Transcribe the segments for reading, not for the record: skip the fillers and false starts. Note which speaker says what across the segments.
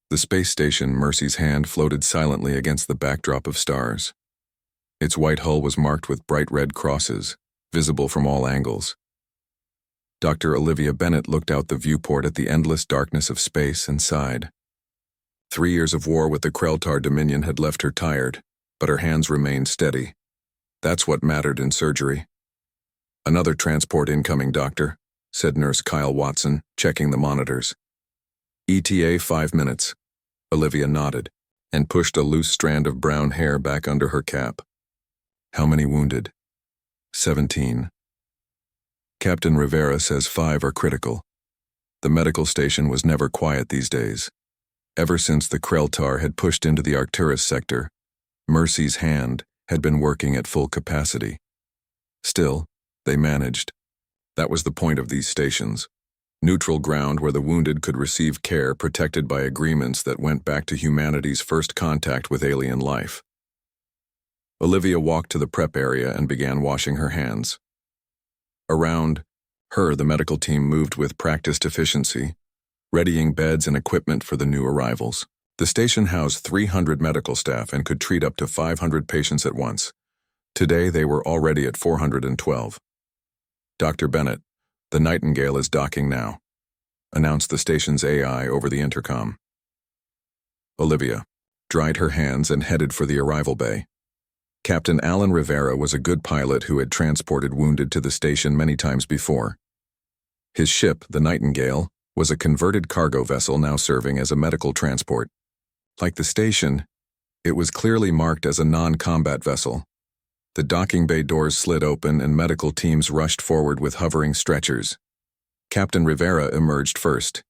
Speaker 1: The space station Mercy's hand floated silently against the backdrop of stars. Its white hull was marked with bright red crosses, visible from all angles. Dr. Olivia Bennett looked out the viewport at the endless darkness of space and sighed. 3 years of war with the Kreltar Dominion had left her tired, but her hands remained steady. That's what mattered in surgery. "Another transport incoming, Doctor," said Nurse Kyle Watson, checking the monitors. "ETA 5 minutes. Olivia nodded, and pushed a loose strand of brown hair back under her cap. "How many wounded?" 17. "Captain Rivera says 5 are critical." The medical station was never quiet these days. Ever since the Kreltar had pushed into the Arcturus sector, Mercy's hand had been working at full capacity. Still, they managed. That was the point of these stations. Neutral ground where the wounded could receive care protected by agreements that went back to humanity's first contact with alien life. Olivia walked to the prep area and began washing her hands. Around her, the medical team moved with practiced efficiency, readying beds and equipment for the new arrivals. The station housed 300 medical staff and could treat up to 500 patients at once. Today, they were already at 412. "Dr. Bennett, the Nightingale is docking now," announced the station's AI over the intercom. Olivia dried her hands and headed for the arrival bay. Captain Alan Rivera was a good pilot who had transported wounded to the station many times before. His ship, the Nightingale, was a converted cargo vessel now serving as a medical transport. Like the station, it was clearly marked as a non-combat vessel. The docking bay doors slid open and medical teams rushed forward with hovering stretchers. Captain Rivera emerged first,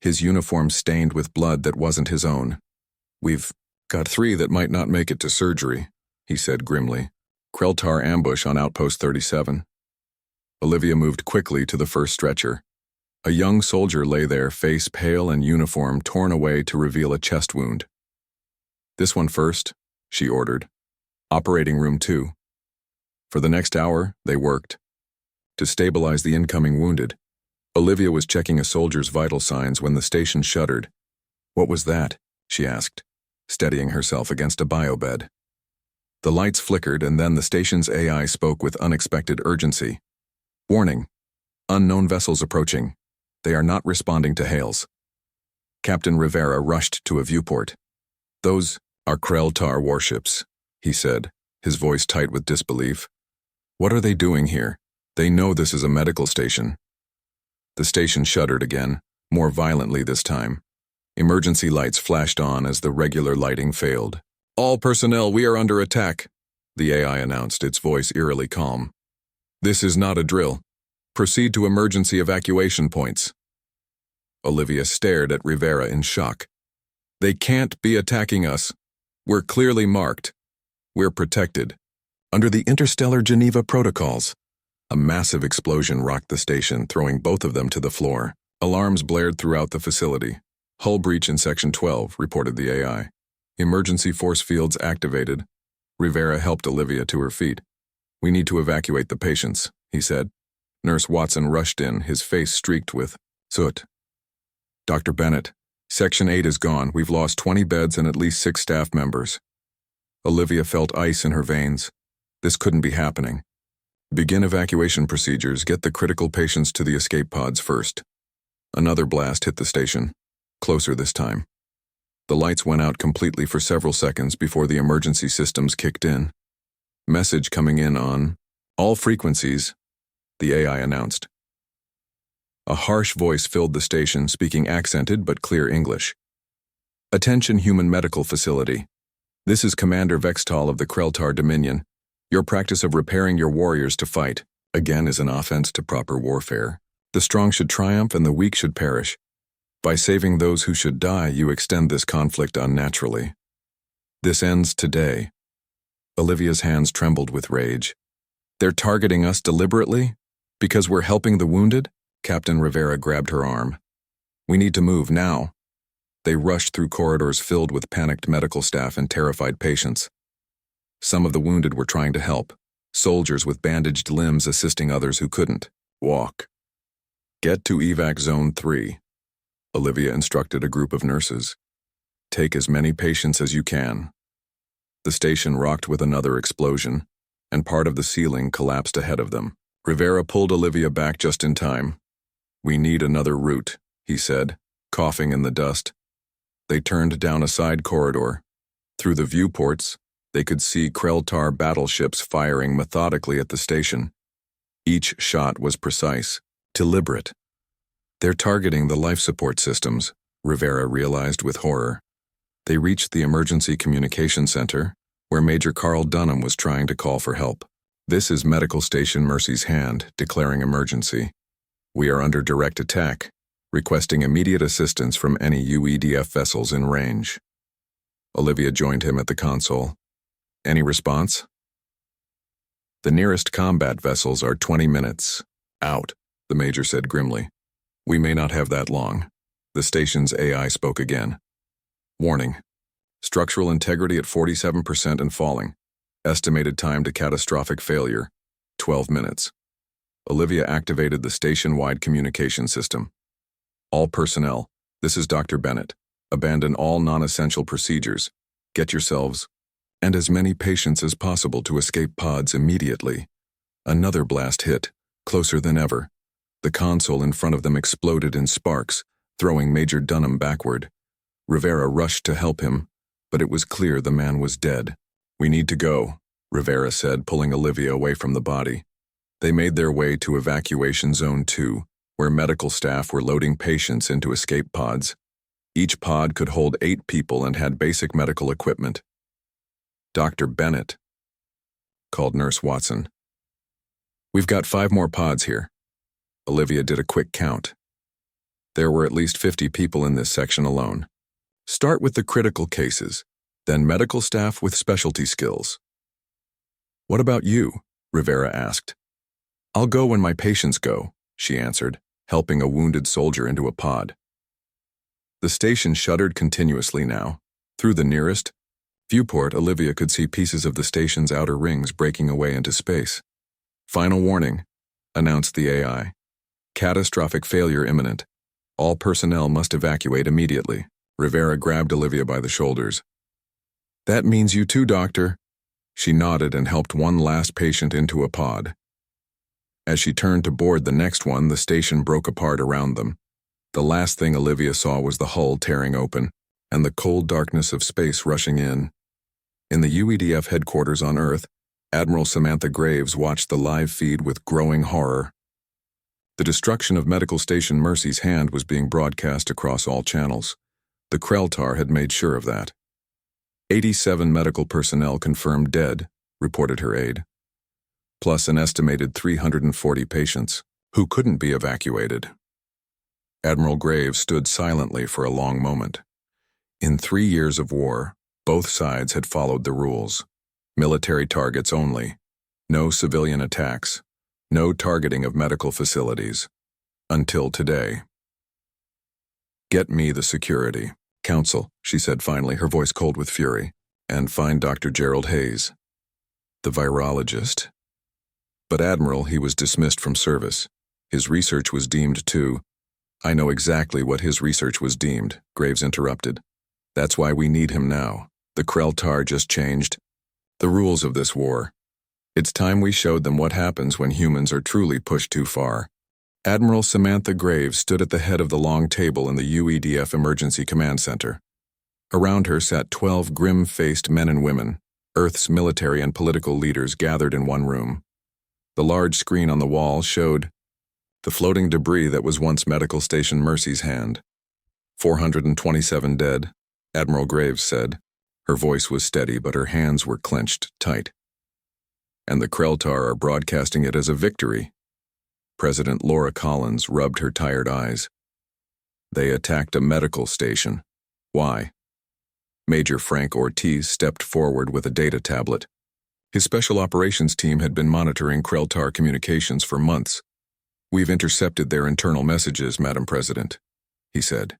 Speaker 1: his uniform stained with blood that wasn't his own. "We've got 3 that might not make it to surgery," he said grimly. "Kreltar ambush on Outpost 37. Olivia moved quickly to the first stretcher. A young soldier lay there, face pale and uniform torn away to reveal a chest wound. "This one first," she ordered. "Operating room 2. For the next hour, they worked to stabilize the incoming wounded. Olivia was checking a soldier's vital signs when the station shuddered. "What was that?" she asked, steadying herself against a biobed. The lights flickered, and then the station's AI spoke with unexpected urgency. "Warning. Unknown vessels approaching. They are not responding to hails." Captain Rivera rushed to a viewport. "Those are Kreltar warships," he said, his voice tight with disbelief. "What are they doing here? They know this is a medical station." The station shuddered again, more violently this time. Emergency lights flashed on as the regular lighting failed. "All personnel, we are under attack," the AI announced, its voice eerily calm. "This is not a drill. Proceed to emergency evacuation points." Olivia stared at Rivera in shock. "They can't be attacking us. We're clearly marked. We're protected. Under the Interstellar Geneva Protocols." A massive explosion rocked the station, throwing both of them to the floor. Alarms blared throughout the facility. "Hull breach in Section 12, reported the AI. "Emergency force fields activated." Rivera helped Olivia to her feet. "We need to evacuate the patients," he said. Nurse Watson rushed in, his face streaked with soot. "Dr. Bennett, Section 8 is gone. We've lost 20 beds and at least 6 staff members." Olivia felt ice in her veins. This couldn't be happening. "Begin evacuation procedures. Get the critical patients to the escape pods first." Another blast hit the station, closer this time. The lights went out completely for several seconds before the emergency systems kicked in. "Message coming in on all frequencies," the AI announced. A harsh voice filled the station, speaking accented but clear English. "Attention, human medical facility. This is Commander Vextal of the Kreltar Dominion. Your practice of repairing your warriors to fight, again, is an offense to proper warfare. The strong should triumph and the weak should perish. By saving those who should die, you extend this conflict unnaturally. This ends today." Olivia's hands trembled with rage. "They're targeting us deliberately? Because we're helping the wounded?" Captain Rivera grabbed her arm. "We need to move now." They rushed through corridors filled with panicked medical staff and terrified patients. Some of the wounded were trying to help, soldiers with bandaged limbs assisting others who couldn't walk. "Get to evac zone 3, Olivia instructed a group of nurses. Take as many patients as you can. The station rocked with another explosion, and part of the ceiling collapsed ahead of them. Rivera pulled Olivia back just in time. "We need another route," he said, coughing in the dust. They turned down a side corridor. Through the viewports, they could see Kreltar battleships firing methodically at the station. Each shot was precise, deliberate. "They're targeting the life support systems," Rivera realized with horror. They reached the emergency communication center, where Major Carl Dunham was trying to call for help. "This is Medical Station Mercy's Hand, declaring emergency. We are under direct attack, requesting immediate assistance from any UEDF vessels in range." Olivia joined him at the console. "Any response?" "The nearest combat vessels are 20 minutes out," the major said grimly. "We may not have that long." The station's AI spoke again. "Warning. Structural integrity at 47% and falling. Estimated time to catastrophic failure, 12 minutes. Olivia activated the station-wide communication system. "All personnel, this is Dr. Bennett. Abandon all non-essential procedures. Get yourselves and as many patients as possible to escape pods immediately." Another blast hit, closer than ever. The console in front of them exploded in sparks, throwing Major Dunham backward. Rivera rushed to help him, but it was clear the man was dead. "We need to go," Rivera said, pulling Olivia away from the body. They made their way to Evacuation Zone 2, where medical staff were loading patients into escape pods. Each pod could hold 8 people and had basic medical equipment. "Dr. Bennett," called Nurse Watson. "We've got 5 more pods here." Olivia did a quick count. There were at least 50 people in this section alone. "Start with the critical cases, then medical staff with specialty skills." "What about you?" Rivera asked. "I'll go when my patients go," she answered, helping a wounded soldier into a pod. The station shuddered continuously now. Through the nearest viewport, Olivia could see pieces of the station's outer rings breaking away into space. "Final warning," announced the AI. "Catastrophic failure imminent. All personnel must evacuate immediately." Rivera grabbed Olivia by the shoulders. "That means you too, Doctor." She nodded and helped one last patient into a pod. As she turned to board the next one, the station broke apart around them. The last thing Olivia saw was the hull tearing open, and the cold darkness of space rushing in. In the UEDF headquarters on Earth, Admiral Samantha Graves watched the live feed with growing horror. The destruction of Medical Station Mercy's Hand was being broadcast across all channels. The Kreltar had made sure of that. 87 medical personnel confirmed dead, reported her aide, plus an estimated 340 patients who couldn't be evacuated. Admiral Graves stood silently for a long moment. In 3 years of war, both sides had followed the rules. Military targets only. No civilian attacks. No targeting of medical facilities. Until today. "Get me the security. Council," she said finally, her voice cold with fury, "and find Dr. Gerald Hayes." The virologist. But Admiral, he was dismissed from service. His research was deemed too. "I know exactly what his research was deemed," Graves interrupted. "That's why we need him now. The Kreltar just changed the rules of this war. It's time we showed them what happens when humans are truly pushed too far." Admiral Samantha Graves stood at the head of the long table in the UEDF Emergency Command Center. Around her sat 12 grim-faced men and women, Earth's military and political leaders gathered in one room. The large screen on the wall showed the floating debris that was once Medical Station Mercy's Hand. 427 dead, Admiral Graves said. Her voice was steady, but her hands were clenched tight. "And the Kreltar are broadcasting it as a victory." President Laura Collins rubbed her tired eyes. "They attacked a medical station. Why?" Major Frank Ortiz stepped forward with a data tablet. His special operations team had been monitoring Kreltar communications for months. "We've intercepted their internal messages, Madam President," he said.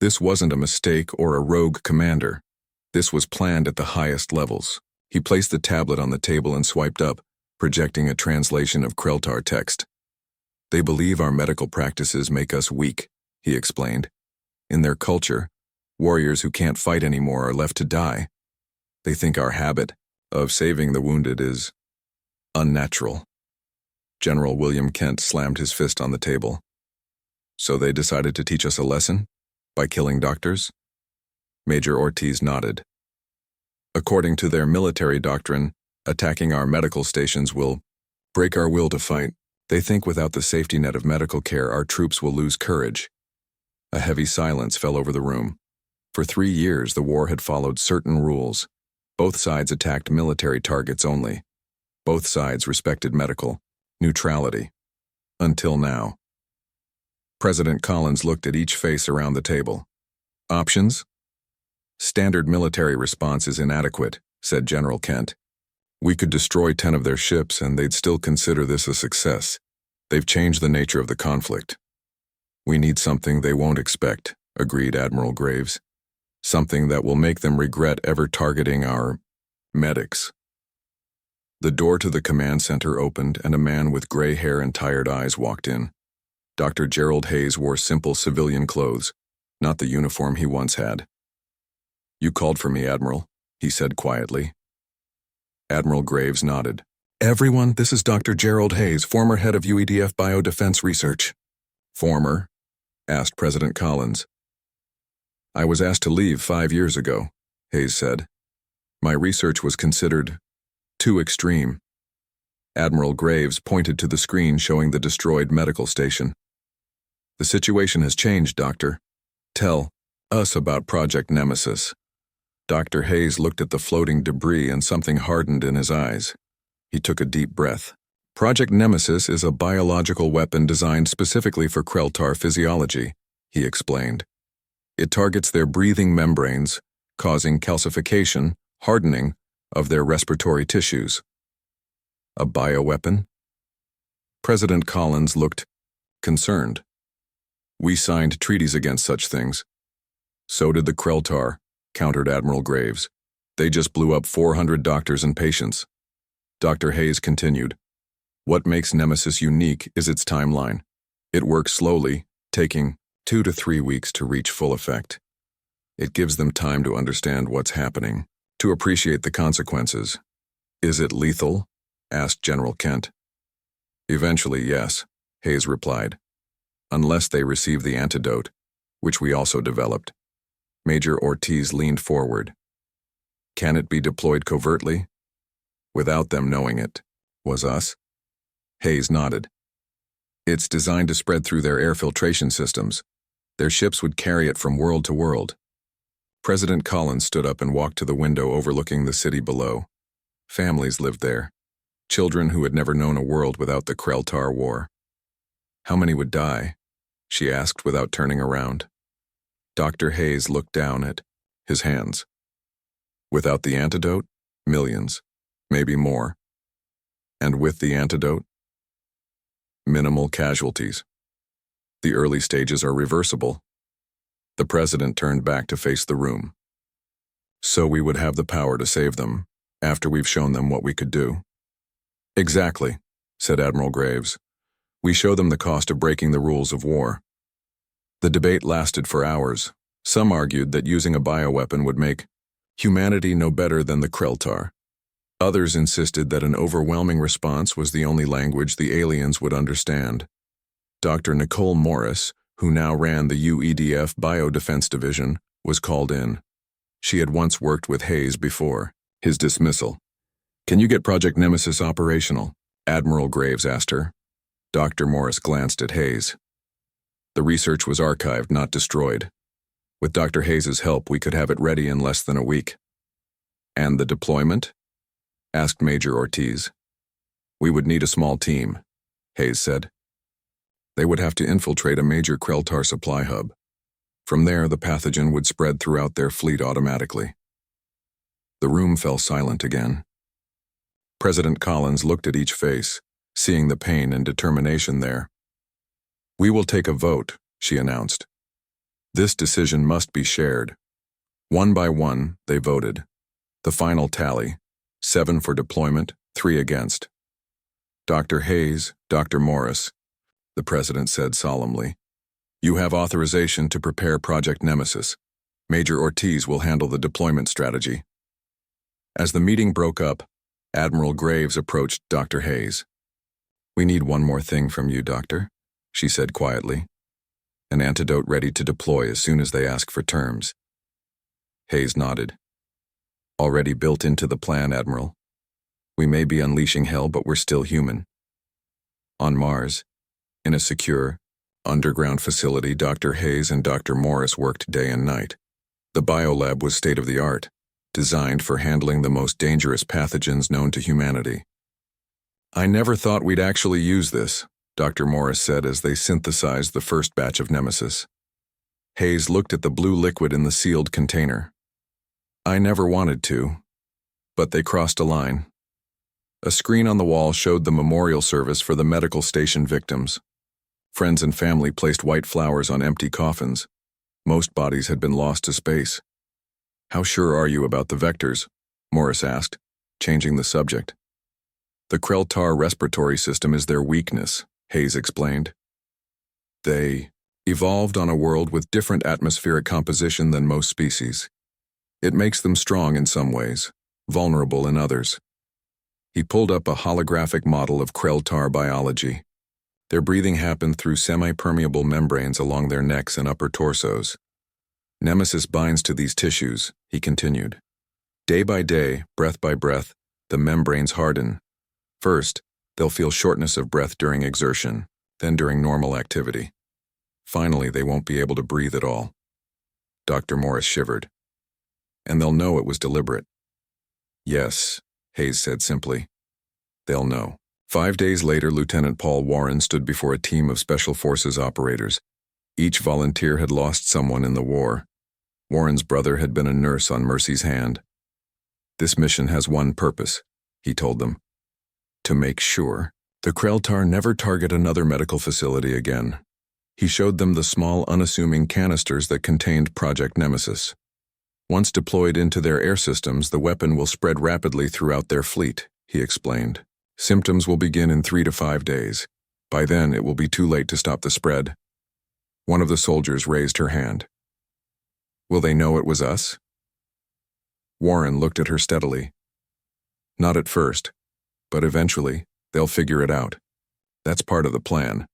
Speaker 1: "This wasn't a mistake or a rogue commander. This was planned at the highest levels." He placed the tablet on the table and swiped up, projecting a translation of Kreltar text. "They believe our medical practices make us weak," he explained. "In their culture, Warriors who can't fight anymore are left to die. They think our habit of saving the wounded is unnatural. General William Kent slammed his fist on the table. So they decided to teach us a lesson? By killing doctors? Major Ortiz nodded. According to their military doctrine, attacking our medical stations will break our will to fight. They think without the safety net of medical care, our troops will lose courage. A heavy silence fell over the room. For 3 years, the war had followed certain rules. Both sides attacked military targets only. Both sides respected medical neutrality. Until now. President Collins looked at each face around the table. Options? Standard military response is inadequate, said General Kent. We could destroy 10 of their ships and they'd still consider this a success. They've changed the nature of the conflict. We need something they won't expect, agreed Admiral Graves. Something that will make them regret ever targeting our medics. The door to the command center opened and a man with gray hair and tired eyes walked in. Dr. Gerald Hayes wore simple civilian clothes, not the uniform he once had. You called for me, Admiral, he said quietly. Admiral Graves nodded. Everyone, this is Dr. Gerald Hayes, former head of UEDF Biodefense Research. Former? Asked President Collins. I was asked to leave 5 years ago, Hayes said. My research was considered too extreme. Admiral Graves pointed to the screen showing the destroyed medical station. The situation has changed, Doctor. Tell us about Project Nemesis. Dr. Hayes looked at the floating debris and something hardened in his eyes. He took a deep breath. Project Nemesis is a biological weapon designed specifically for Kreltar physiology, he explained. It targets their breathing membranes, causing calcification, hardening, of their respiratory tissues. A bioweapon? President Collins looked concerned. We signed treaties against such things. So did the Kreltar, countered Admiral Graves. They just blew up 400 doctors and patients. Dr. Hayes continued. What makes Nemesis unique is its timeline. It works slowly, taking 2 to 3 weeks to reach full effect. It gives them time to understand what's happening, to appreciate the consequences. Is it lethal? Asked General Kent. Eventually, yes, Hayes replied. Unless they receive the antidote, which we also developed. Major Ortiz leaned forward. Can it be deployed covertly? Without them knowing it. Was us? Hayes nodded. It's designed to spread through their air filtration systems. Their ships would carry it from world to world. President Collins stood up and walked to the window overlooking the city below. Families lived there. Children who had never known a world without the Kreltar War. How many would die? She asked without turning around. Dr. Hayes looked down at his hands. Without the antidote, millions, maybe more. And with the antidote, minimal casualties. The early stages are reversible. The president turned back to face the room. So we would have the power to save them, after we've shown them what we could do. Exactly, said Admiral Graves. We show them the cost of breaking the rules of war. The debate lasted for hours. Some argued that using a bioweapon would make humanity no better than the Kreltar. Others insisted that an overwhelming response was the only language the aliens would understand. Dr. Nicole Morris, who now ran the UEDF Biodefense Division, was called in. She had once worked with Hayes before. His dismissal. Can you get Project Nemesis operational? Admiral Graves asked her. Dr. Morris glanced at Hayes. The research was archived, not destroyed. With Dr. Hayes's help, we could have it ready in less than a week. And the deployment? Asked Major Ortiz. We would need a small team, Hayes said. They would have to infiltrate a major Kreltar supply hub. From there, the pathogen would spread throughout their fleet automatically. The room fell silent again. President Collins looked at each face, seeing the pain and determination there. We will take a vote, she announced. This decision must be shared. One by one, they voted. The final tally, 7 for deployment, 3 against. Dr. Hayes, Dr. Morris, the president said solemnly, you have authorization to prepare Project Nemesis. Major Ortiz will handle the deployment strategy. As the meeting broke up, Admiral Graves approached Dr. Hayes. "We need one more thing from you, Doctor," she said quietly. "An antidote ready to deploy as soon as they ask for terms." Hayes nodded. "Already built into the plan, Admiral. We may be unleashing hell, but we're still human." On Mars, in a secure, underground facility, Dr. Hayes and Dr. Morris worked day and night. The biolab was state-of-the-art, designed for handling the most dangerous pathogens known to humanity. "I never thought we'd actually use this," Dr. Morris said as they synthesized the first batch of Nemesis. Hayes looked at the blue liquid in the sealed container. "I never wanted to, but they crossed a line." A screen on the wall showed the memorial service for the medical station victims. Friends and family placed white flowers on empty coffins. Most bodies had been lost to space. "How sure are you about the vectors?" Morris asked, changing the subject. "The Krell-Tar respiratory system is their weakness," Hayes explained. "They evolved on a world with different atmospheric composition than most species. It makes them strong in some ways, vulnerable in others." He pulled up a holographic model of Krell-Tar biology. Their breathing happened through semi-permeable membranes along their necks and upper torsos. "Nemesis binds to these tissues," he continued. "Day by day, breath by breath, the membranes harden. First, they'll feel shortness of breath during exertion, then during normal activity. Finally, they won't be able to breathe at all." Dr. Morris shivered. "And they'll know it was deliberate." "Yes," Hayes said simply. "They'll know." 5 days later, Lieutenant Paul Warren stood before a team of Special Forces operators. Each volunteer had lost someone in the war. Warren's brother had been a nurse on Mercy's hand. "This mission has one purpose," he told them. "To make sure the Krell-Tar never target another medical facility again." He showed them the small, unassuming canisters that contained Project Nemesis. "Once deployed into their air systems, the weapon will spread rapidly throughout their fleet," he explained. "Symptoms will begin in 3 to 5 days. By then, it will be too late to stop the spread." One of the soldiers raised her hand. "Will they know it was us?" Warren looked at her steadily. "Not at first, but eventually, they'll figure it out. That's part of the plan."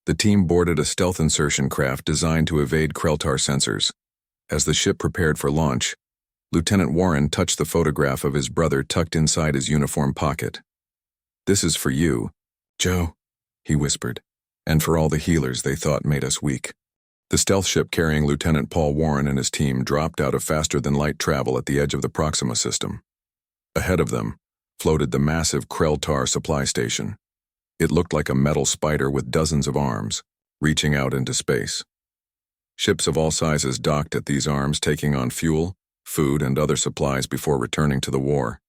Speaker 1: The team boarded a stealth insertion craft designed to evade Krell-Tar sensors. As the ship prepared for launch, Lieutenant Warren touched the photograph of his brother tucked inside his uniform pocket. "This is for you, Joe," he whispered, "and for all the healers they thought made us weak." The stealth ship carrying Lieutenant Paul Warren and his team dropped out of faster-than-light travel at the edge of the Proxima system. Ahead of them floated the massive Krell-Tar supply station. It looked like a metal spider with dozens of arms, reaching out into space. Ships of all sizes docked at these arms, taking on fuel, food, and other supplies before returning to the war.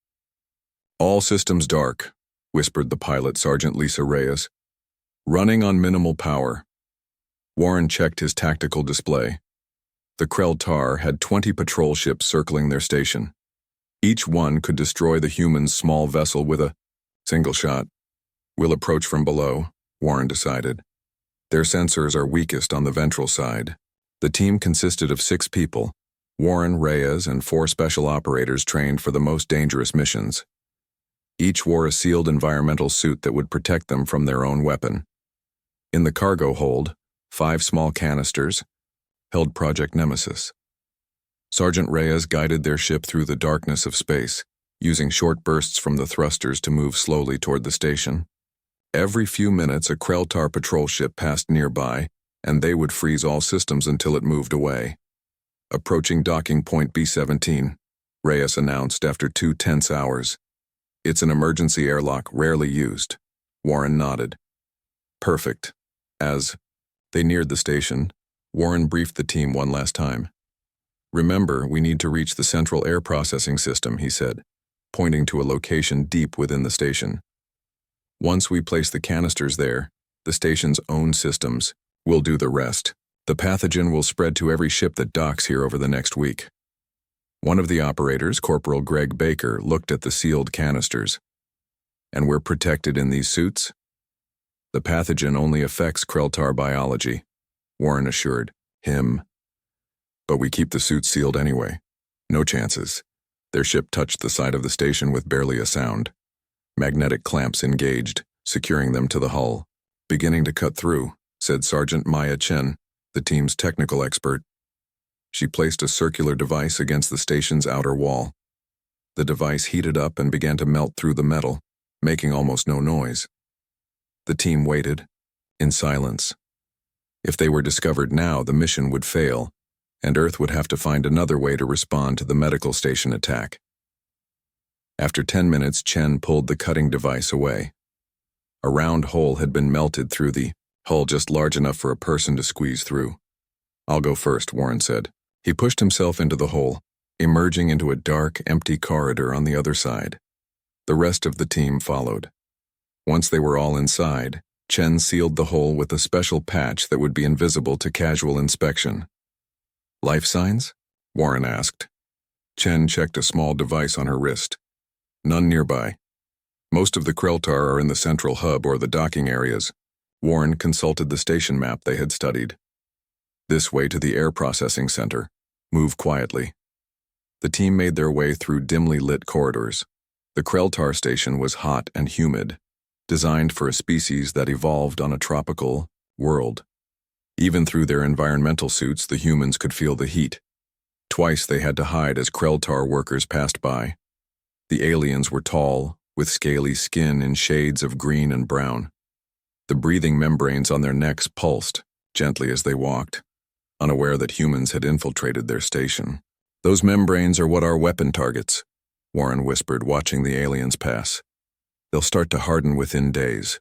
Speaker 1: "All systems dark," whispered the pilot, Sergeant Lisa Reyes. "Running on minimal power." Warren checked his tactical display. The Krell-Tar had 20 patrol ships circling their station. Each one could destroy the humans' small vessel with a single shot. "We'll approach from below," Warren decided. "Their sensors are weakest on the ventral side." The team consisted of 6 people: Warren, Reyes, and 4 special operators trained for the most dangerous missions. Each wore a sealed environmental suit that would protect them from their own weapon. In the cargo hold, 5 small canisters held Project Nemesis. Sergeant Reyes guided their ship through the darkness of space, using short bursts from the thrusters to move slowly toward the station. Every few minutes, a Krell-Tar patrol ship passed nearby, and they would freeze all systems until it moved away. "Approaching docking point B-17, Reyes announced after 2 tense hours. "It's an emergency airlock, rarely used." Warren nodded. "Perfect." As they neared the station, Warren briefed the team one last time. "Remember, we need to reach the central air processing system," he said, pointing to a location deep within the station. "Once we place the canisters there, the station's own systems will do the rest. The pathogen will spread to every ship that docks here over the next week." One of the operators, Corporal Greg Baker, looked at the sealed canisters. "And we're protected in these suits?" "The pathogen only affects Krell-Tar biology," Warren assured him. But we keep the suits sealed anyway. No chances. Their ship touched the side of the station with barely a sound. Magnetic clamps engaged, securing them to the hull. Beginning to cut through, said Sergeant Maya Chen, the team's technical expert. She placed a circular device against the station's outer wall. The device heated up and began to melt through the metal, making almost no noise. The team waited, in silence. If they were discovered now, the mission would fail, and Earth would have to find another way to respond to the medical station attack. After 10 minutes, Chen pulled the cutting device away. A round hole had been melted through the hull just large enough for a person to squeeze through. "I'll go first," Warren said. He pushed himself into the hole, emerging into a dark, empty corridor on the other side. The rest of the team followed. Once they were all inside, Chen sealed the hole with a special patch that would be invisible to casual inspection. "Life signs?" Warren asked. Chen checked a small device on her wrist. "None nearby. Most of the Kreltar are in the central hub or the docking areas." Warren consulted the station map they had studied. "This way to the air processing center. Move quietly." The team made their way through dimly lit corridors. The Kreltar station was hot and humid, designed for a species that evolved on a tropical world. Even through their environmental suits, the humans could feel the heat. Twice they had to hide as Kreltar workers passed by. The aliens were tall, with scaly skin in shades of green and brown. The breathing membranes on their necks pulsed, gently as they walked, unaware that humans had infiltrated their station. "Those membranes are what are weapon targets," Warren whispered, watching the aliens pass. "They'll start to harden within days."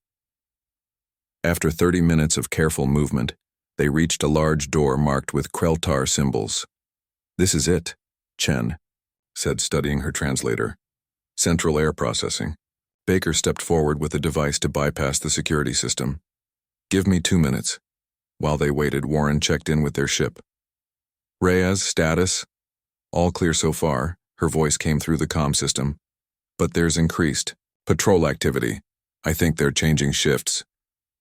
Speaker 1: After 30 minutes of careful movement, they reached a large door marked with Kreltar symbols. "This is it," Chen said, studying her translator. "Central air processing." Baker stepped forward with a device to bypass the security system. "Give me 2 minutes." While they waited, Warren checked in with their ship. "Reyes, status?" "All clear so far," her voice came through the comm system. "But there's increased patrol activity. I think they're changing shifts."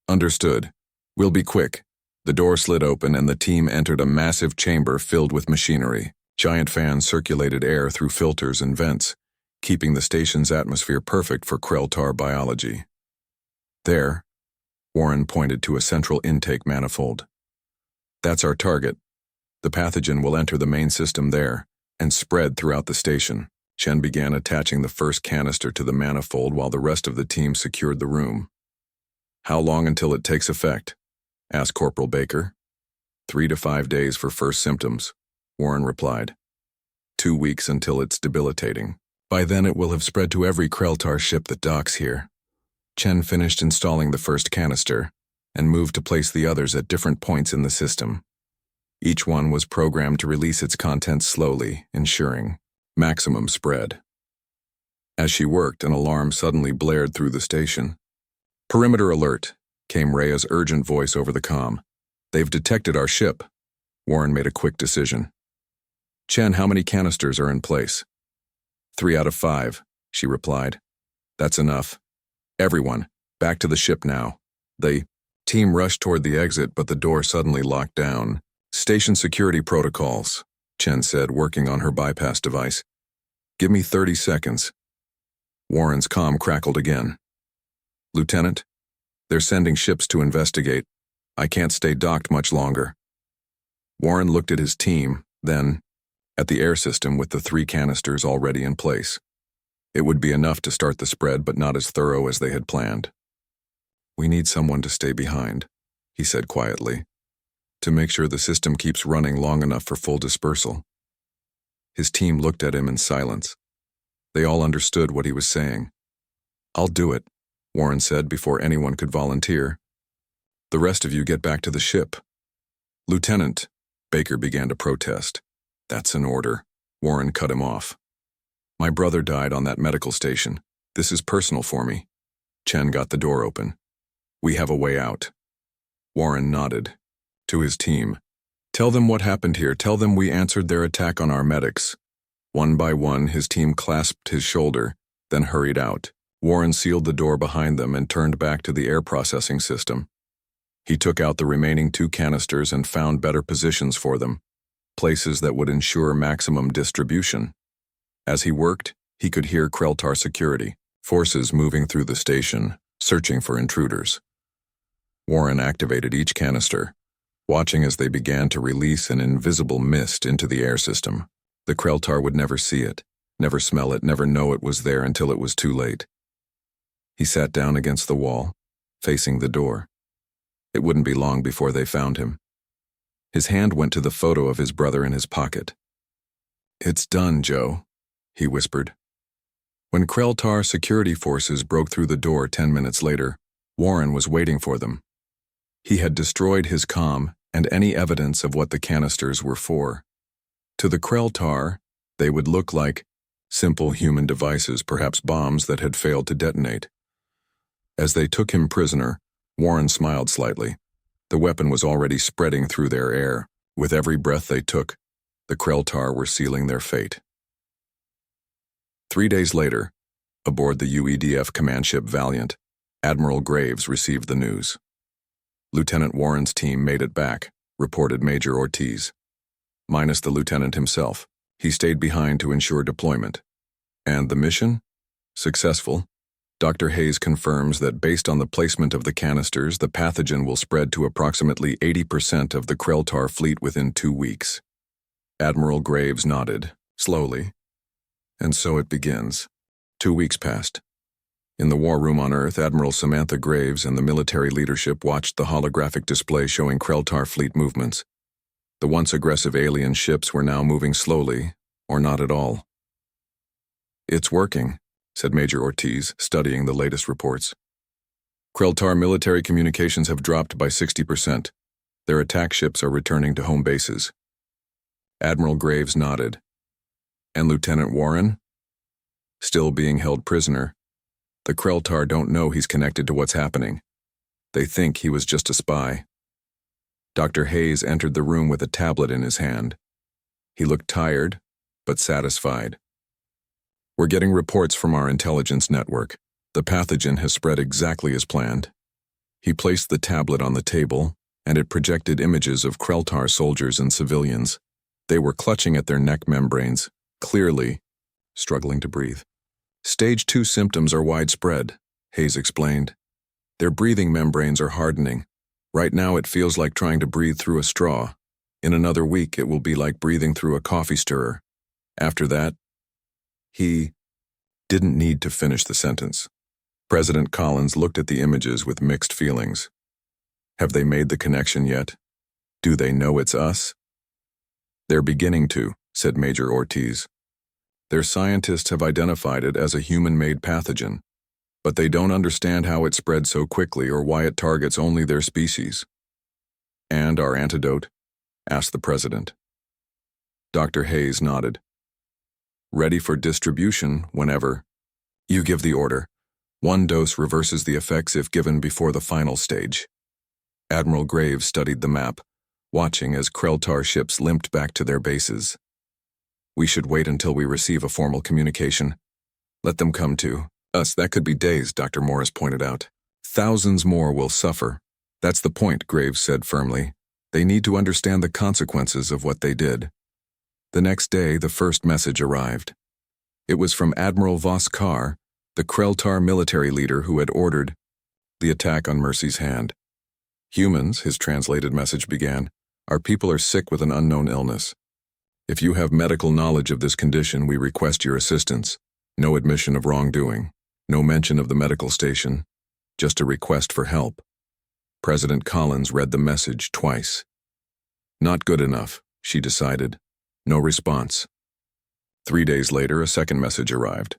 Speaker 1: "Understood. We'll be quick." The door slid open and the team entered a massive chamber filled with machinery. Giant fans circulated air through filters and vents, keeping the station's atmosphere perfect for Kreltar biology. "There," Warren pointed to a central intake manifold. "That's our target. The pathogen will enter the main system there and spread throughout the station." Chen began attaching the first canister to the manifold while the rest of the team secured the room. "How long until it takes effect?" asked Corporal Baker. 3 to 5 days for first symptoms," Warren replied. 2 weeks until it's debilitating. By then it will have spread to every Kreltar ship that docks here." Chen finished installing the first canister and moved to place the others at different points in the system. Each one was programmed to release its contents slowly, ensuring maximum spread. As she worked, an alarm suddenly blared through the station. "Perimeter alert," came Rhea's urgent voice over the comm. "They've detected our ship." Warren made a quick decision. "Chen, how many canisters are in place?" 3 out of 5, she replied. "That's enough. Everyone, back to the ship now." The team rushed toward the exit, but the door suddenly locked down. "Station security protocols," Chen said, working on her bypass device. "Give me 30 seconds. Warren's comm crackled again. "Lieutenant, they're sending ships to investigate. I can't stay docked much longer." Warren looked at his team, then at the air system with the 3 canisters already in place. It would be enough to start the spread, but not as thorough as they had planned. "We need someone to stay behind," he said quietly, "to make sure the system keeps running long enough for full dispersal." His team looked at him in silence. They all understood what he was saying. "I'll do it," Warren said before anyone could volunteer. "The rest of you get back to the ship." "Lieutenant," Baker began to protest. "That's an order," Warren cut him off. "My brother died on that medical station. This is personal for me." Chen got the door open. "We have a way out." Warren nodded. To his team, "Tell them what happened here. Tell them we answered their attack on our medics." One by one, his team clasped his shoulder, then hurried out. Warren sealed the door behind them and turned back to the air processing system. He took out the remaining 2 canisters and found better positions for them. places that would ensure maximum distribution. As he worked, he could hear Kreltar security forces moving through the station, searching for intruders. Warren activated each canister, watching as they began to release an invisible mist into the air system. The Kreltar would never see it, never smell it, never know it was there until it was too late. He sat down against the wall, facing the door. It wouldn't be long before they found him. His hand went to the photo of his brother in his pocket. "It's done, Joe," he whispered. When Kreltar security forces broke through the door 10 minutes later, Warren was waiting for them. He had destroyed his comm and any evidence of what the canisters were for. To the Kreltar, they would look like simple human devices, perhaps bombs that had failed to detonate. As they took him prisoner, Warren smiled slightly. The weapon was already spreading through their air. With every breath they took, the Kreltar were sealing their fate. 3 days later, aboard the UEDF command ship Valiant, Admiral Graves received the news. Lieutenant Warren's team made it back, reported Major Ortiz. Minus the lieutenant himself, he stayed behind to ensure deployment. And the mission? Successful. Dr. Hayes confirms that based on the placement of the canisters, the pathogen will spread to approximately 80% of the Kreltar fleet within 2 weeks. Admiral Graves nodded, slowly. And so it begins. 2 weeks passed. In the war room on Earth, Admiral Samantha Graves and the military leadership watched the holographic display showing Kreltar fleet movements. The once aggressive alien ships were now moving slowly, or not at all. "It's working," said Major Ortiz, studying the latest reports. "Kreltar military communications have dropped by 60%. Their attack ships are returning to home bases." Admiral Graves nodded. "And Lieutenant Warren?" "Still being held prisoner. The Kreltar don't know he's connected to what's happening. They think he was just a spy." Dr. Hayes entered the room with a tablet in his hand. He looked tired, but satisfied. "We're getting reports from our intelligence network. The pathogen has spread exactly as planned." He placed the tablet on the table, and it projected images of Kreltar soldiers and civilians. They were clutching at their neck membranes, clearly struggling to breathe. "Stage 2 symptoms are widespread," Hayes explained. "Their breathing membranes are hardening. Right now it feels like trying to breathe through a straw. In another week it will be like breathing through a coffee stirrer. After that..." He didn't need to finish the sentence. President Collins looked at the images with mixed feelings. Have they made the connection yet? Do they know it's us? "They're beginning to," said Major Ortiz. "Their scientists have identified it as a human-made pathogen, but they don't understand how it spread so quickly or why it targets only their species." "And our antidote?" asked the president. Dr. Hayes nodded. "Ready for distribution whenever you give the order. 1 dose reverses the effects if given before the final stage." Admiral Graves studied the map, watching as Kreltar ships limped back to their bases. "We should wait until we receive a formal communication. Let them come to us. That could be days," Dr. Morris pointed out. "Thousands more will suffer." "That's the point," Graves said firmly. "They need to understand the consequences of what they did." The next day, the first message arrived. It was from Admiral Voskar, the Kreltar military leader who had ordered the attack on Mercy's hand. "Humans," his translated message began, "our people are sick with an unknown illness. If you have medical knowledge of this condition, we request your assistance. No admission of wrongdoing, no mention of the medical station, just a request for help." President Collins read the message twice. Not good enough, she decided. No response. 3 days later, a second message arrived.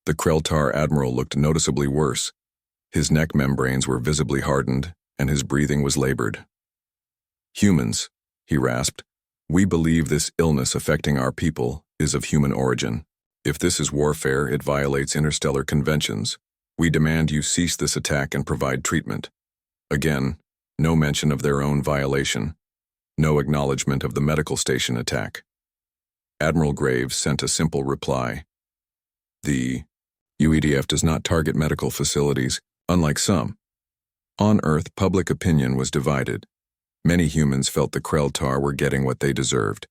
Speaker 1: The Kreltar admiral looked noticeably worse. His neck membranes were visibly hardened, and his breathing was labored. "Humans," he rasped, "we believe this illness affecting our people is of human origin. If this is warfare, it violates interstellar conventions. We demand you cease this attack and provide treatment." Again, no mention of their own violation. No acknowledgement of the medical station attack. Admiral Graves sent a simple reply. The UEDF does not target medical facilities, unlike some. On Earth, public opinion was divided. Many humans felt the Kreltar were getting what they deserved.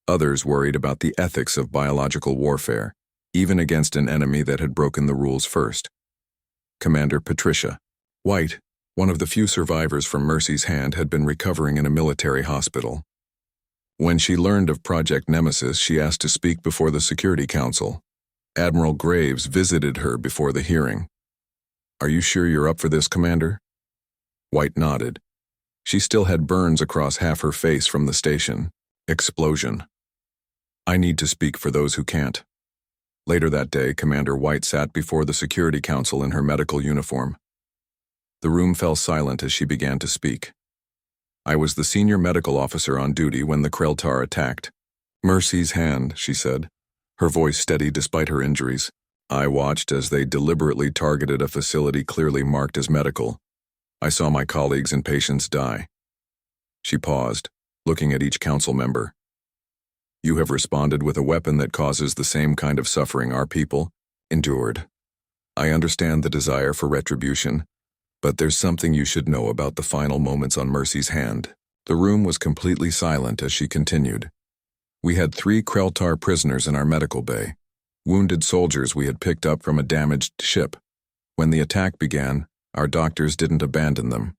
Speaker 1: Others worried about the ethics of biological warfare, even against an enemy that had broken the rules first. Commander Patricia White, one of the few survivors from Mercy's hand, had been recovering in a military hospital. When she learned of Project Nemesis, she asked to speak before the Security Council. Admiral Graves visited her before the hearing. "Are you sure you're up for this, Commander?" White nodded. She still had burns across half her face from the station. Explosion. "I need to speak for those who can't." Later that day, Commander White sat before the Security Council in her medical uniform. The room fell silent as she began to speak. "I was the senior medical officer on duty when the Kreltar attacked. Mercy's hand," she said, her voice steady despite her injuries. "I watched as they deliberately targeted a facility clearly marked as medical. I saw my colleagues and patients die." She paused, looking at each council member. "You have responded with a weapon that causes the same kind of suffering our people endured. I understand the desire for retribution, but there's something you should know about the final moments on Mercy's hand." The room was completely silent as she continued. "We had 3 Kreltar prisoners in our medical bay, wounded soldiers we had picked up from a damaged ship. When the attack began, our doctors didn't abandon them.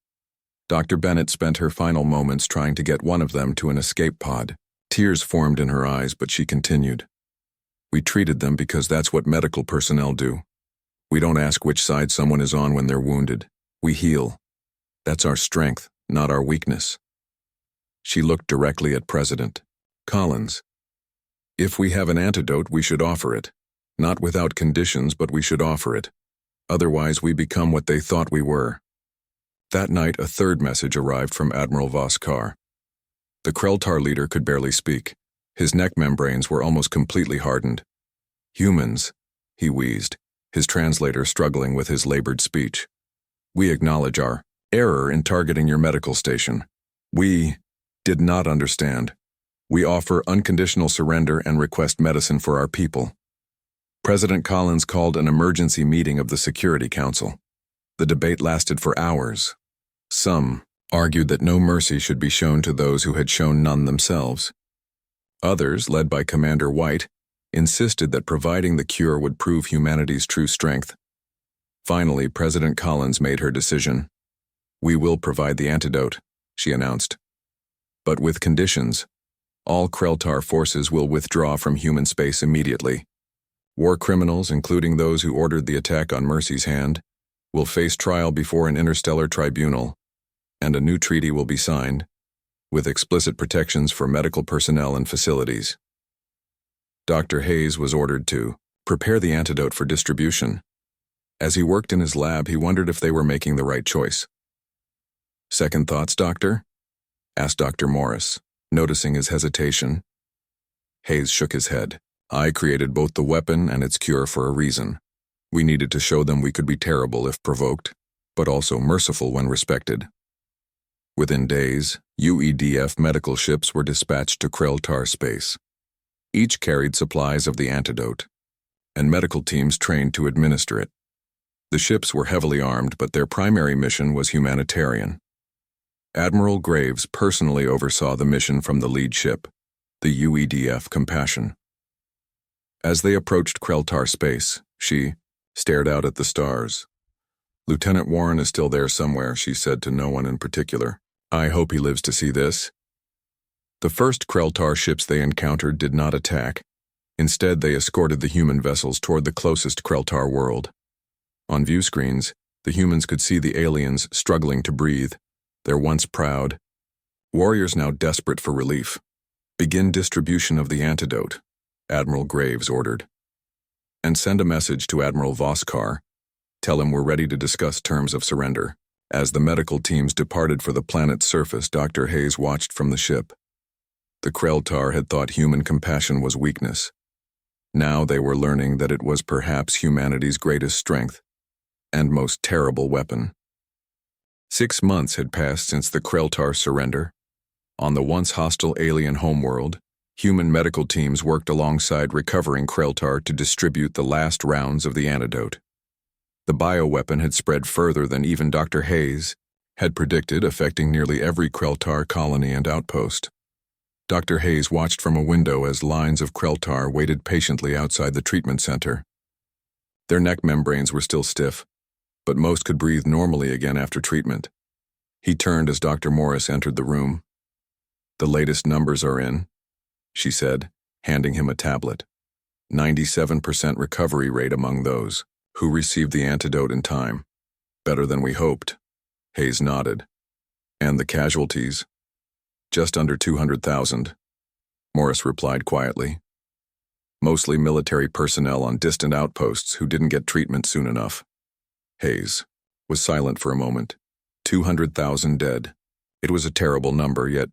Speaker 1: Dr. Bennett spent her final moments trying to get one of them to an escape pod. Tears formed in her eyes, but she continued. We treated them because that's what medical personnel do. We don't ask which side someone is on when they're wounded. We heal. That's our strength, not our weakness." She looked directly at President Collins. "If we have an antidote, we should offer it. Not without conditions, but we should offer it. Otherwise, we become what they thought we were." That night, a third message arrived from Admiral Voskar. The Kreltar leader could barely speak. His neck membranes were almost completely hardened. "Humans," he wheezed, his translator struggling with his labored speech. "We acknowledge our error in targeting your medical station. We did not understand. We offer unconditional surrender and request medicine for our people." President Collins called an emergency meeting of the Security Council. The debate lasted for hours. Some argued that no mercy should be shown to those who had shown none themselves. Others, led by Commander White, insisted that providing the cure would prove humanity's true strength. Finally, President Collins made her decision. "We will provide the antidote," she announced. "But with conditions. All Kreltar forces will withdraw from human space immediately. War criminals, including those who ordered the attack on Mercy's hand, will face trial before an interstellar tribunal, and a new treaty will be signed, with explicit protections for medical personnel and facilities." Dr. Hayes was ordered to prepare the antidote for distribution. As he worked in his lab, he wondered if they were making the right choice. "Second thoughts, Doctor?" asked Dr. Morris, noticing his hesitation. Hayes shook his head. "I created both the weapon and its cure for a reason. We needed to show them we could be terrible if provoked, but also merciful when respected." Within days, UEDF medical ships were dispatched to Kreltar space. Each carried supplies of the antidote, and medical teams trained to administer it. The ships were heavily armed, but their primary mission was humanitarian. Admiral Graves personally oversaw the mission from the lead ship, the UEDF Compassion. As they approached Kreltar space, she stared out at the stars. "Lieutenant Warren is still there somewhere," she said to no one in particular. "I hope he lives to see this." The first Kreltar ships they encountered did not attack. Instead, they escorted the human vessels toward the closest Kreltar world. On view screens, the humans could see the aliens struggling to breathe, their once proud warriors now desperate for relief. "Begin distribution of the antidote," Admiral Graves ordered. "And send a message to Admiral Voskar. Tell him we're ready to discuss terms of surrender." As the medical teams departed for the planet's surface, Dr. Hayes watched from the ship. The Kreltar had thought human compassion was weakness. Now they were learning that it was perhaps humanity's greatest strength and most terrible weapon. 6 months had passed since the Kreltar surrender. On the once hostile alien homeworld, human medical teams worked alongside recovering Kreltar to distribute the last rounds of the antidote. The bioweapon had spread further than even Dr. Hayes had predicted, affecting nearly every Kreltar colony and outpost. Dr. Hayes watched from a window as lines of Kreltar waited patiently outside the treatment center. Their neck membranes were still stiff, but most could breathe normally again after treatment. He turned as Dr. Morris entered the room. "The latest numbers are in," she said, handing him a tablet. 97% recovery rate among those who received the antidote in time. "Better than we hoped." Hayes nodded. "And the casualties?" "Just under 200,000. Morris replied quietly. "Mostly military personnel on distant outposts who didn't get treatment soon enough." Hayes was silent for a moment. 200,000 dead. It was a terrible number, yet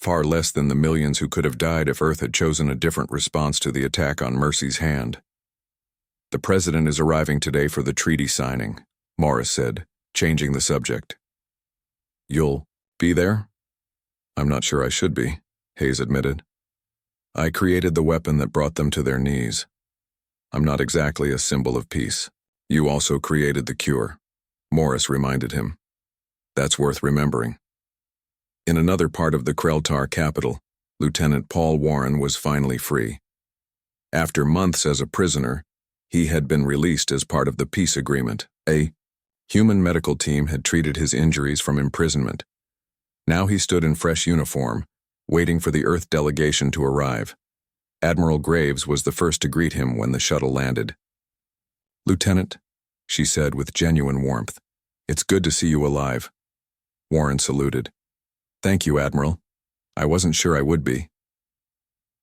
Speaker 1: far less than the millions who could have died if Earth had chosen a different response to the attack on Mercy's hand. "The president is arriving today for the treaty signing," Morris said, changing the subject. "You'll be there?" "I'm not sure I should be," Hayes admitted. "I created the weapon that brought them to their knees. I'm not exactly a symbol of peace." "You also created the cure," Morris reminded him. "That's worth remembering." In another part of the Kreltar capital, Lieutenant Paul Warren was finally free. After months as a prisoner, he had been released as part of the peace agreement. A human medical team had treated his injuries from imprisonment. Now he stood in fresh uniform, waiting for the Earth delegation to arrive. Admiral Graves was the first to greet him when the shuttle landed. "Lieutenant," she said with genuine warmth, "it's good to see you alive." Warren saluted. "Thank you, Admiral. I wasn't sure I would be."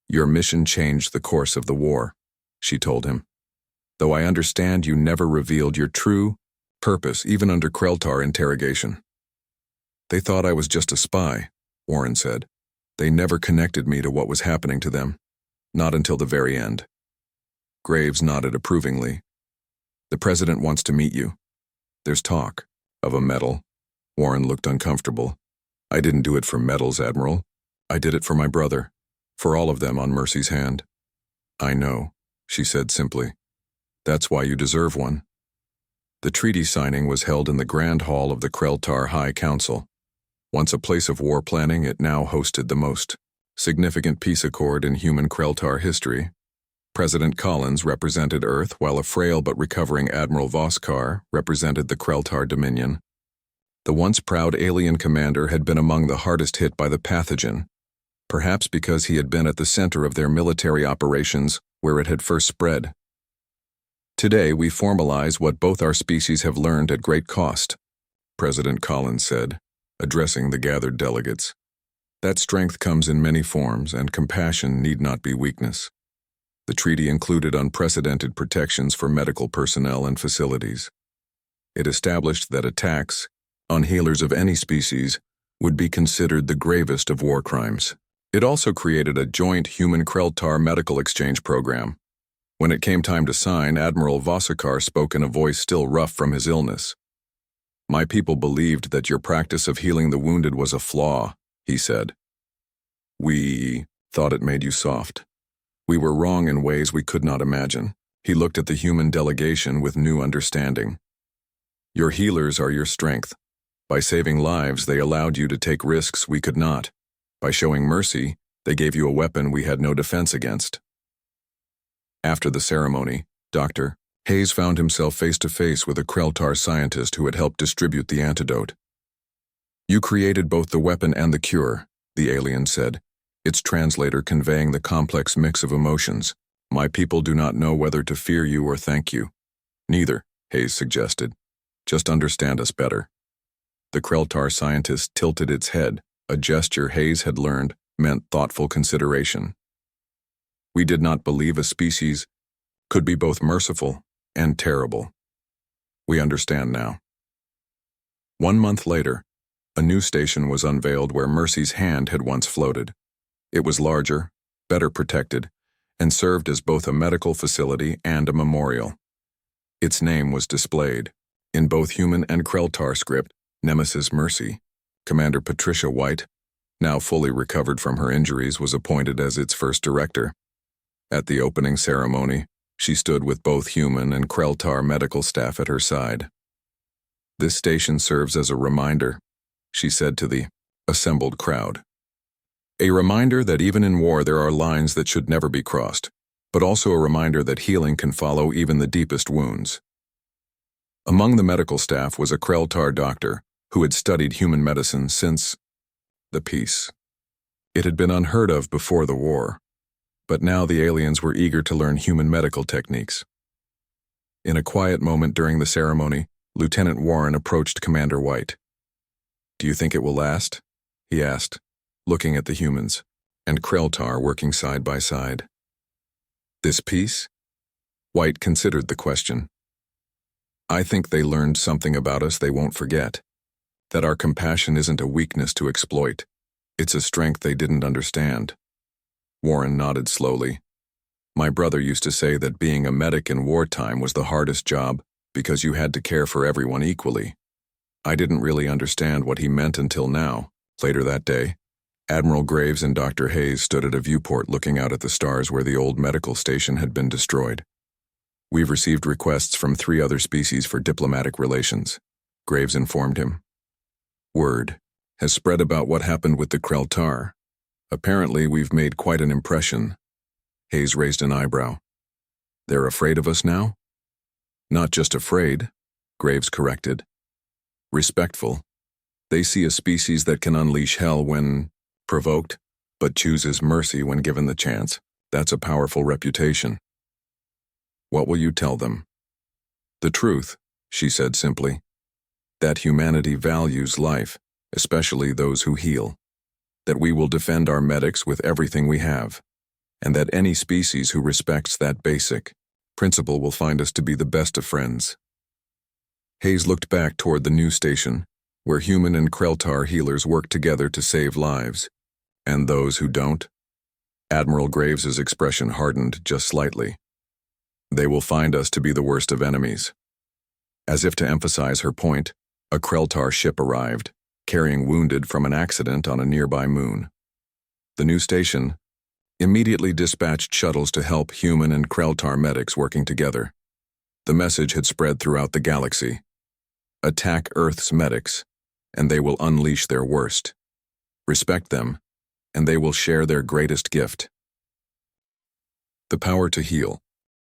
Speaker 1: "Your mission changed the course of the war," she told him. "Though I understand you never revealed your true purpose even under Kreltar interrogation." "They thought I was just a spy," Warren said. "They never connected me to what was happening to them. Not until the very end." Graves nodded approvingly. "The president wants to meet you. There's talk of a medal." Warren looked uncomfortable. "I didn't do it for medals, Admiral. I did it for my brother, for all of them on Mercy's hand." "I know," she said simply. "That's why you deserve one." The treaty signing was held in the Grand Hall of the Kreltar High Council. Once a place of war planning, it now hosted the most significant peace accord in human Kreltar history. President Collins represented Earth, while a frail but recovering Admiral Voskar represented the Kreltar Dominion. The once proud alien commander had been among the hardest hit by the pathogen, perhaps because he had been at the center of their military operations where it had first spread. "Today we formalize what both our species have learned at great cost," President Collins said, addressing the gathered delegates. "That strength comes in many forms, and compassion need not be weakness." The treaty included unprecedented protections for medical personnel and facilities. It established that attacks on healers of any species would be considered the gravest of war crimes. It also created a joint human Kreltar medical exchange program. When it came time to sign, Admiral Voskar spoke in a voice still rough from his illness. "My people believed that your practice of healing the wounded was a flaw," he said. "We thought it made you soft. We were wrong in ways we could not imagine." He looked at the human delegation with new understanding. "Your healers are your strength. By saving lives, they allowed you to take risks we could not. By showing mercy, they gave you a weapon we had no defense against." After the ceremony, Dr. Hayes found himself face to face with a Kreltar scientist who had helped distribute the antidote. "You created both the weapon and the cure," the alien said, its translator conveying the complex mix of emotions. "My people do not know whether to fear you or thank you." "Neither," Hayes suggested. "Just understand us better." The Kreltar scientist tilted its head, a gesture Hayes had learned meant thoughtful consideration. "We did not believe a species could be both merciful and terrible. We understand now." 1 month later, a new station was unveiled where Mercy's hand had once floated. It was larger, better protected, and served as both a medical facility and a memorial. Its name was displayed, in both human and Kreltar script, Nemesis Mercy. Commander Patricia White, now fully recovered from her injuries, was appointed as its first director. At the opening ceremony, she stood with both human and Kreltar medical staff at her side. "This station serves as a reminder," she said to the assembled crowd. A reminder that even in war there are lines that should never be crossed, but also a reminder that healing can follow even the deepest wounds. Among the medical staff was a Kreltar doctor who had studied human medicine since the peace. It had been unheard of before the war, but now the aliens were eager to learn human medical techniques. In a quiet moment during the ceremony, Lieutenant Warren approached Commander White. "Do you think it will last?" he asked, looking at the humans and Kreltar working side by side. "This peace?" White considered the question. "I think they learned something about us they won't forget. That our compassion isn't a weakness to exploit. It's a strength they didn't understand." Warren nodded slowly. "My brother used to say that being a medic in wartime was the hardest job because you had to care for everyone equally. I didn't really understand what he meant until now." Later that day, Admiral Graves and Dr. Hayes stood at a viewport looking out at the stars where the old medical station had been destroyed. "We've received requests from 3 other species for diplomatic relations," Graves informed him. "Word has spread about what happened with the Kreltar. Apparently we've made quite an impression." Hayes raised an eyebrow. "They're afraid of us now?" "Not just afraid," Graves corrected. "Respectful. They see a species that can unleash hell when provoked, but chooses mercy when given the chance. That's a powerful reputation." "What will you tell them?" "The truth," she said simply. "That humanity values life, especially those who heal. That we will defend our medics with everything we have. And that any species who respects that basic principle will find us to be the best of friends." Hayes looked back toward the new station, where human and Kreltar healers work together to save lives. "And those who don't?" Admiral Graves's expression hardened just slightly. "They will find us to be the worst of enemies." As if to emphasize her point, a Kreltar ship arrived, carrying wounded from an accident on a nearby moon. The new station immediately dispatched shuttles to help human and Kreltar medics working together. The message had spread throughout the galaxy. Attack Earth's medics, and they will unleash their worst. Respect them, and they will share their greatest gift. The power to heal.